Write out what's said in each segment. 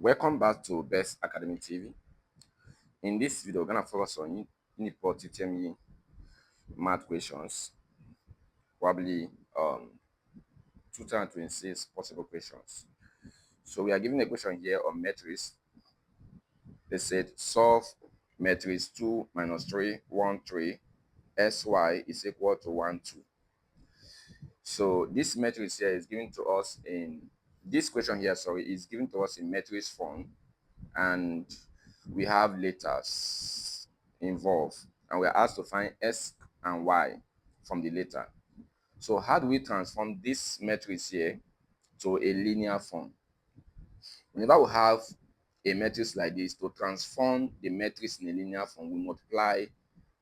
Welcome back to Best Academy TV. In this video, we're going to focus on Uniport Utme math questions, probably 2026 possible questions. So we are given a question here on matrix. They said solve matrix 2 minus 3, 1, 3, sy is equal to 1, 2. So this matrix here is given to us in this question here, is given to us in matrix form, and we have letters involved, and we're asked to find s and y from the letter. So how do we transform this matrix here to a linear form? Whenever we have a matrix like this, to transform the matrix in a linear form, we multiply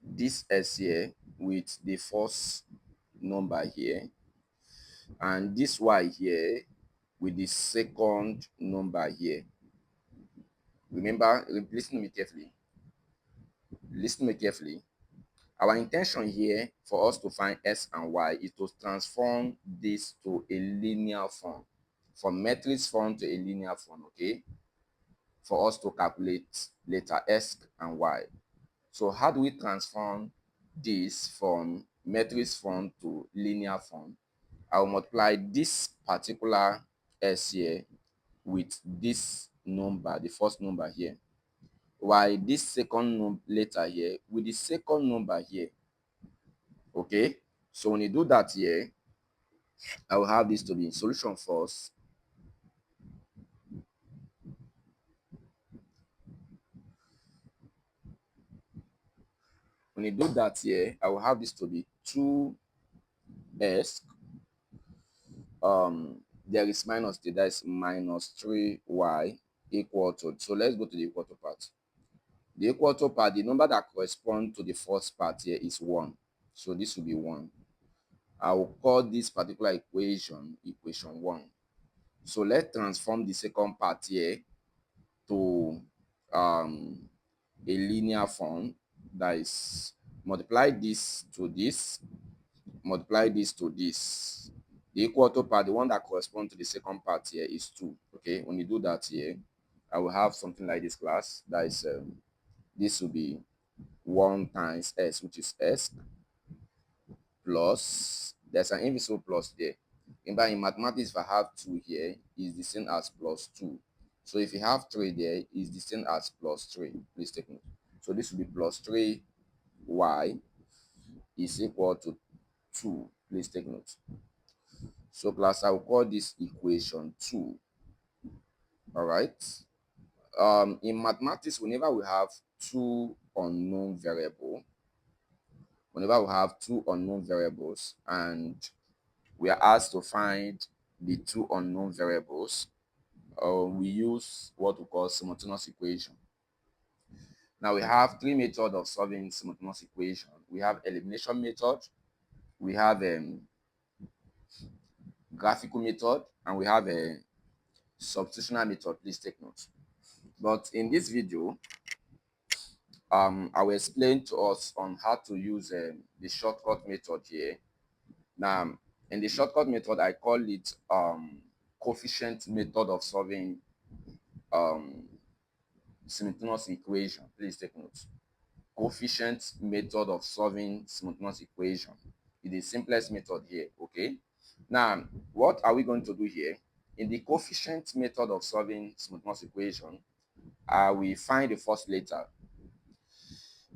this s here with the first number here, and this y here with the second number here. Remember, listen to me carefully. Listen to me carefully. Our intention here for us to find s and y is to transform this to a linear form, from matrix form to a linear form, okay? For us to calculate later s and y. So how do we transform this from matrix form to linear form? I will multiply this particular s here with this number, the first number here, while this second letter here with the second number here. Okay, so when you do that here, I will have this to be in solution first. When you do that here, I will have this to be 2s. There is minus 3, that is minus 3y equal to. So let's go to the equal to part. The equal to part, the number that corresponds to the first part here is 1. So this will be 1. I will call this particular equation 1. So let's transform the second part here to a linear form. That is, multiply this to this, multiply this to this. The equal to part, the one that corresponds to the second part here, is 2. Okay, when you do that here, I will have something like this, class. That is, this will be 1 times s, which is s, plus, there's an invisible plus there. In mathematics, if I have 2 here, is the same as plus 2. So if you have 3 there, is the same as plus 3. Please take note. So this will be plus 3y is equal to 2. Please take note. So class, I will call this equation 2. All right. In mathematics, whenever we have two unknown variables, and we are asked to find the two unknown variables, we use what we call simultaneous equation. Now we have 3 methods of solving simultaneous equation. We have elimination method, we have graphical method, and we have a substitutional method. Please take note. But in this video, I will explain to us on how to use the shortcut method here. Now, in the shortcut method, I call it coefficient method of solving simultaneous equation. Please take note. Coefficient method of solving simultaneous equation is the simplest method here. Okay, now what are we going to do here? In the coefficient method of solving simultaneous equation, we find the first letter.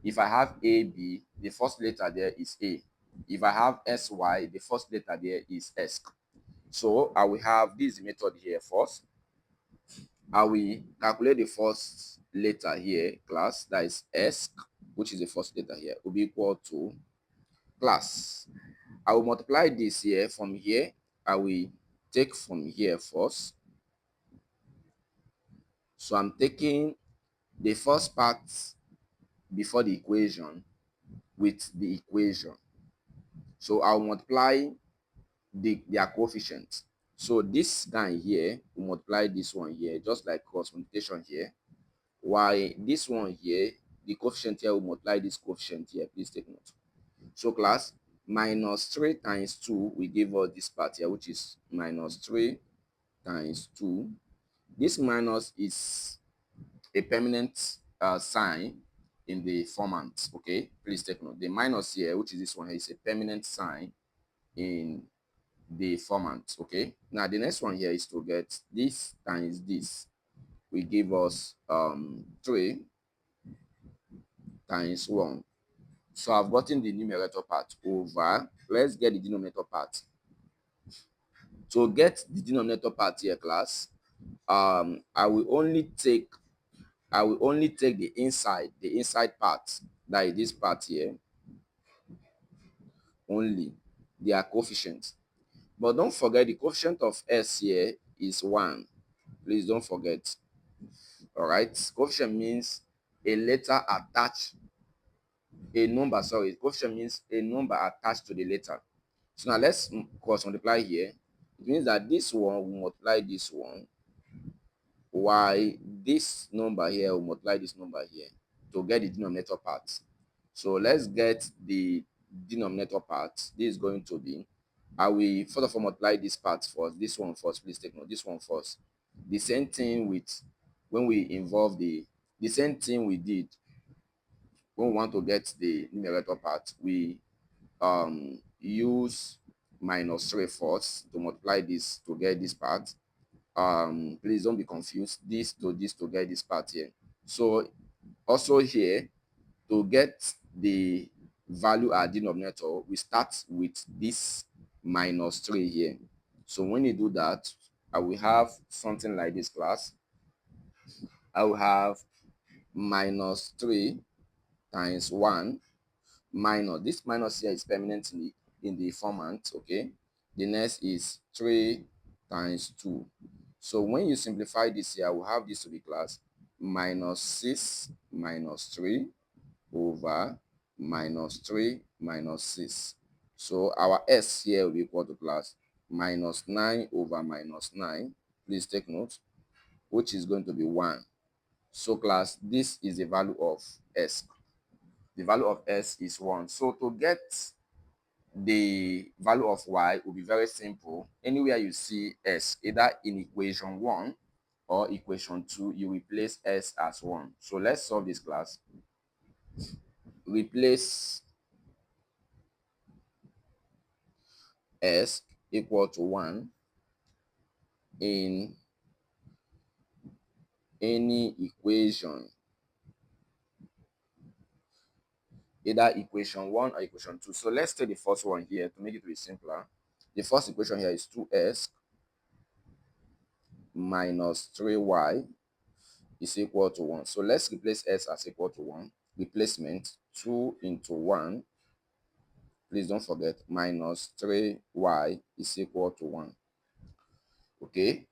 If I have AB, the first letter there is A. If I have SY, the first letter there is S. So I will have this method here first. I will calculate the first letter here, class, that is S, which is the first letter here, will be equal to, class, I will multiply this here. From here, I will take from here first. So I'm taking the first part before the equation with the equation. So I'll multiply their coefficient. So this guy here will multiply this one here, just like cross multiplication here. While this one here, the coefficient here will multiply this coefficient here. Please take note. So class, minus 3 times 2 will give us this part here, which is minus 3 times 2 This minus is a permanent sign in the formant. Okay, please take note. The minus here, which is this one here, is a permanent sign in the formant. Okay, now the next one here is to get this times this will give us 3 times 1. So I've gotten the numerator part over. Let's get the denominator part. To get the denominator part here, class, I will only take the inside part, that is this part here only, their coefficients. But don't forget the coefficient of s here is 1. Please don't forget. All right, coefficient means a letter attached, a number, sorry, coefficient means a number attached to the letter. So now let's cross multiply here. It means that this one will multiply this one, while this number here will multiply this number here to get the denominator part. So let's get the denominator part. This is going to be, I will first of all multiply this part first, this one first, please take note, this one first. The same thing with when we involve the same thing we did when we want to get the numerator part. We use minus 3 first to multiply this to get this part. Please don't be confused, this to get this part here. So also here, to get the value at denominator, we start with this minus 3 here. So when you do that, I will have something like this, class. I will have minus 3 times 1 minus, this minus here is permanent in the formant. Okay, the next is 3 times 2. So when you simplify this here, I will have this to be, class, minus 6 minus 3 over minus 3 minus 6. So our s here will be equal to, class, minus 9 over minus 9. Please take note, which is going to be 1. So class, this is the value of s. The value of s is 1. So to get the value of y will be very simple. Anywhere you see s, either in equation 1 or equation 2, you replace s as 1. So let's solve this, class. Replace s equal to 1 in any equation, either equation 1 or equation 2. So let's take the first one here to make it a bit simpler. The first equation here is 2s minus 3y is equal to 1. So let's replace s as equal to 1. Replacement, 2 into 1, please don't forget, minus 3y is equal to 1. Okay,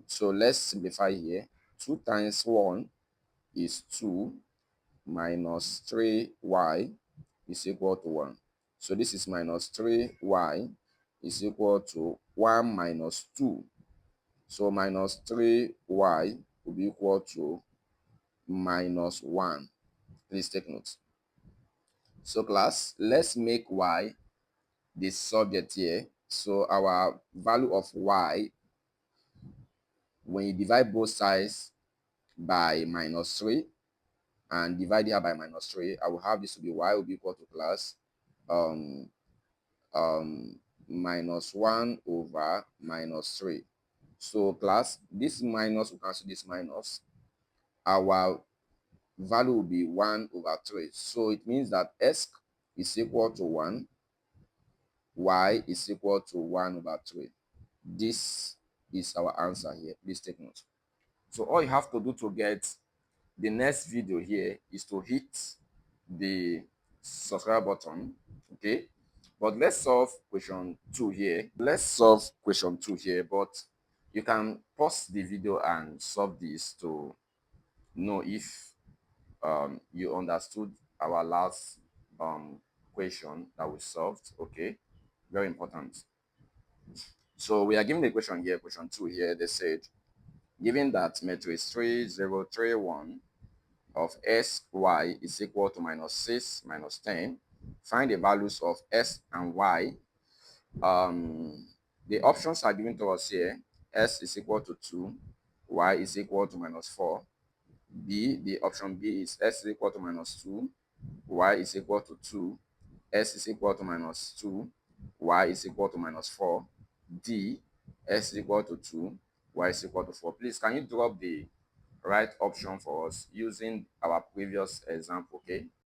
so let's simplify here. 2 times 1 is 2 minus 3y is equal to 1. So this is minus 3y is equal to 1 minus 2. So minus 3y will be equal to minus 1. Please take note. So class, let's make y the subject here. So our value of y, when you divide both sides by minus 3 and divide here by minus 3, I will have this to be y will be equal to, class, minus 1 over minus 3. So class, this minus will cancel this minus. Our value will be 1 over 3. So it means that s is equal to 1, y is equal to 1 over 3. This is our answer here. Please take note. So all you have to do to get the next video here is to hit the subscribe button. Okay, but let's solve question 2 here. But you can pause the video and solve this to know if you understood our last question that we solved. Okay, very important. So we are given the question here, question 2 here. They said, given that matrix 3, 0, 3, 1 of s, y is equal to minus 6, minus 10, find the values of s and y. The options are given to us here. S is equal to 2, y is equal to minus 4. B, the option B is s is equal to minus 2, y is equal to 2, s is equal to minus 2, y is equal to minus 4. D, s is equal to 2, y is equal to 4. Please, can you drop the right option for us using our previous example, okay?